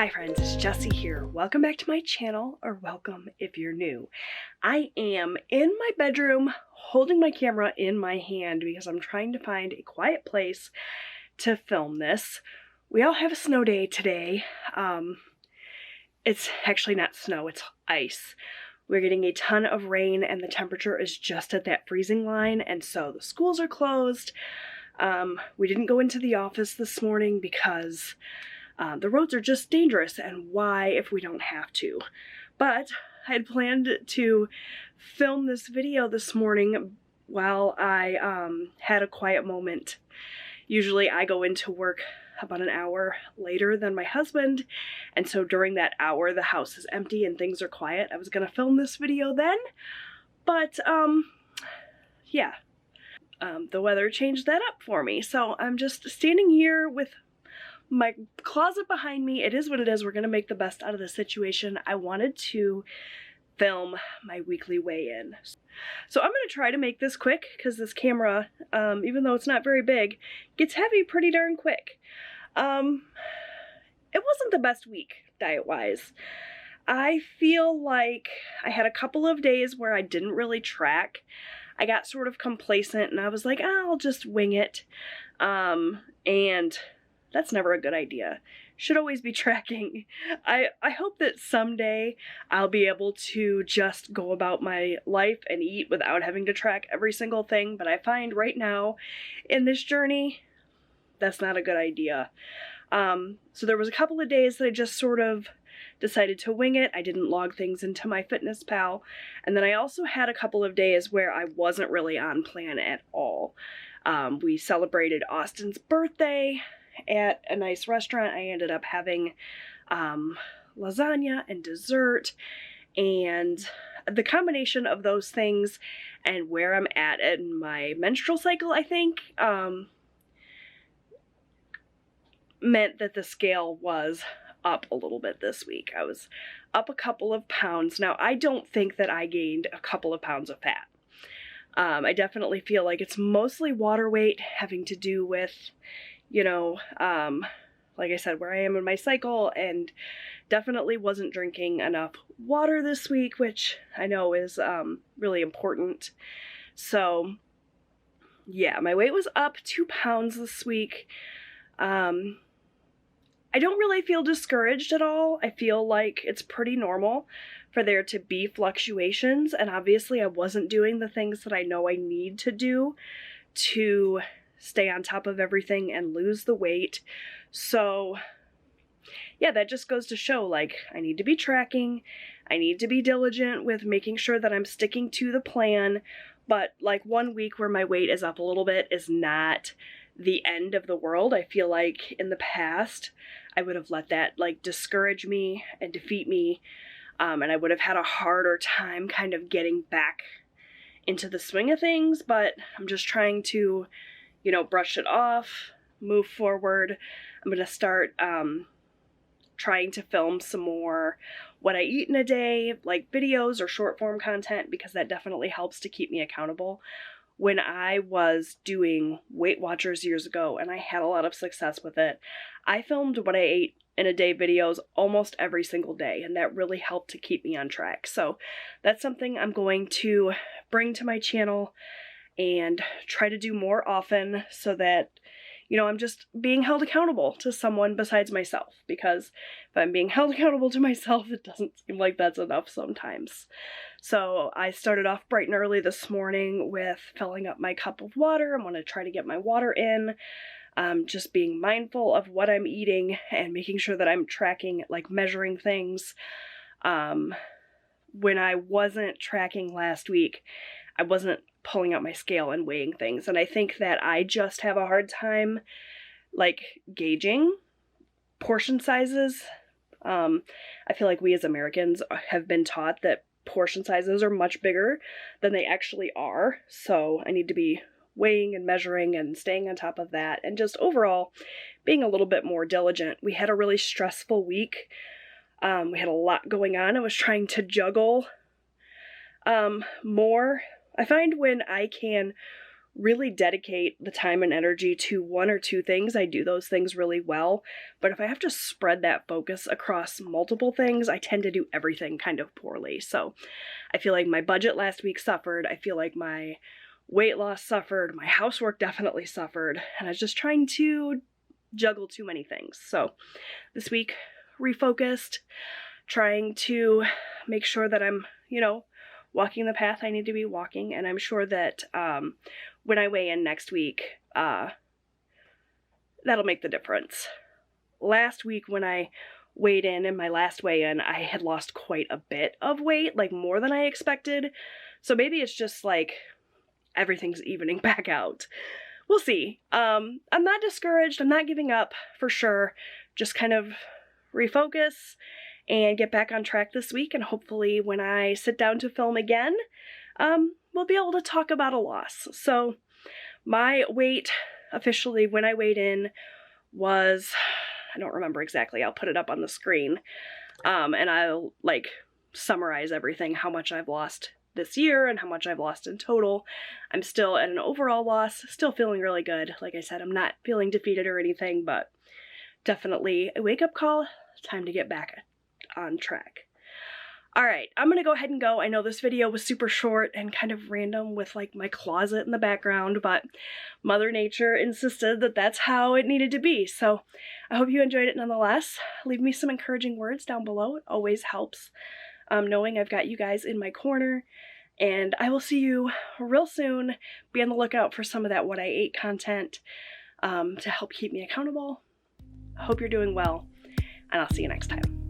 Hi friends, it's Jessie here. Welcome back to my channel, or welcome if you're new. I am in my bedroom holding my camera in my hand because I'm trying to find a quiet place to film this. We all have a snow day today. It's actually not snow, it's ice. We're getting a ton of rain and the temperature is just at that freezing line, and so the schools are closed. We didn't go into the office this morning because the roads are just dangerous, and why if we don't have to? But I had planned to film this video this morning while I had a quiet moment. Usually I go into work about an hour later than my husband, and so during that hour the house is empty and things are quiet. I was gonna film this video then, but yeah, the weather changed that up for me. So I'm just standing here with my closet behind me. It is what it is. We're gonna make the best out of the situation. I wanted to film my weekly weigh-in. So I'm gonna try to make this quick because this camera, even though it's not very big, gets heavy pretty darn quick. It wasn't the best week diet-wise. I feel like I had a couple of days where I didn't really track. I got sort of complacent and I was like, oh, I'll just wing it. And that's never a good idea. Should always be tracking. I hope that someday I'll be able to just go about my life and eat without having to track every single thing, but I find right now in this journey, that's not a good idea. So there was a couple of days that I just sort of decided to wing it. I didn't log things into my Fitness Pal, and then I also had a couple of days where I wasn't really on plan at all. We celebrated Austin's birthday at a nice restaurant. I ended up having lasagna and dessert, and the combination of those things and where I'm at in my menstrual cycle, I think, meant that the scale was up a little bit this week. I was up a couple of pounds. Now, I don't think that I gained a couple of pounds of fat. I definitely feel like it's mostly water weight, having to do with, you know, like I said, where I am in my cycle, and definitely wasn't drinking enough water this week, which I know is really important. So yeah, my weight was up 2 pounds this week. I don't really feel discouraged at all. I feel like it's pretty normal for there to be fluctuations, and obviously I wasn't doing the things that I know I need to do to stay on top of everything and lose the weight. So yeah, that just goes to show, like, I need to be tracking, I need to be diligent with making sure that I'm sticking to the plan, but like 1 week where my weight is up a little bit is not the end of the world. I feel like in the past I would have let that like discourage me and defeat me, and I would have had a harder time kind of getting back into the swing of things, but I'm just trying to, you know, brush it off, move forward. I'm gonna start trying to film some more what I eat in a day, like videos or short form content, because that definitely helps to keep me accountable. When I was doing Weight Watchers years ago, and I had a lot of success with it, I filmed what I ate in a day videos almost every single day, and that really helped to keep me on track. So that's something I'm going to bring to my channel and try to do more often, so that, you know, I'm just being held accountable to someone besides myself, because if I'm being held accountable to myself, it doesn't seem like that's enough sometimes. So I started off bright and early this morning with filling up my cup of water. I'm going to try to get my water in, just being mindful of what I'm eating and making sure that I'm tracking, like measuring things. When I wasn't tracking last week, I wasn't pulling out my scale and weighing things, and I think that I just have a hard time like gauging portion sizes. I feel like we as Americans have been taught that portion sizes are much bigger than they actually are, so I need to be weighing and measuring and staying on top of that, and just overall being a little bit more diligent. We had a really stressful week. We had a lot going on. I was trying to juggle more. I find when I can really dedicate the time and energy to one or two things, I do those things really well. But if I have to spread that focus across multiple things, I tend to do everything kind of poorly. So I feel like my budget last week suffered. I feel like my weight loss suffered. My housework definitely suffered. And I was just trying to juggle too many things. So this week, refocused, trying to make sure that I'm, walking the path I need to be walking. And I'm sure that when I weigh in next week, that'll make the difference. Last week when I weighed in my last weigh-in, I had lost quite a bit of weight, like more than I expected. So maybe it's just like everything's evening back out. We'll see. I'm not discouraged. I'm not giving up for sure. Just kind of refocus and get back on track this week. And hopefully when I sit down to film again, we'll be able to talk about a loss. So my weight officially when I weighed in was, I don't remember exactly, I'll put it up on the screen, and I'll summarize everything, how much I've lost this year and how much I've lost in total. I'm still at an overall loss, still feeling really good. Like I said, I'm not feeling defeated or anything, but definitely a wake-up call, time to get back on track. Alright, I'm gonna go ahead and go. I know this video was super short and kind of random with my closet in the background, but Mother Nature insisted that that's how it needed to be. So I hope you enjoyed it nonetheless. Leave me some encouraging words down below. It always helps knowing I've got you guys in my corner. And I will see you real soon. Be on the lookout for some of that What I Ate content to help keep me accountable. I hope you're doing well, and I'll see you next time.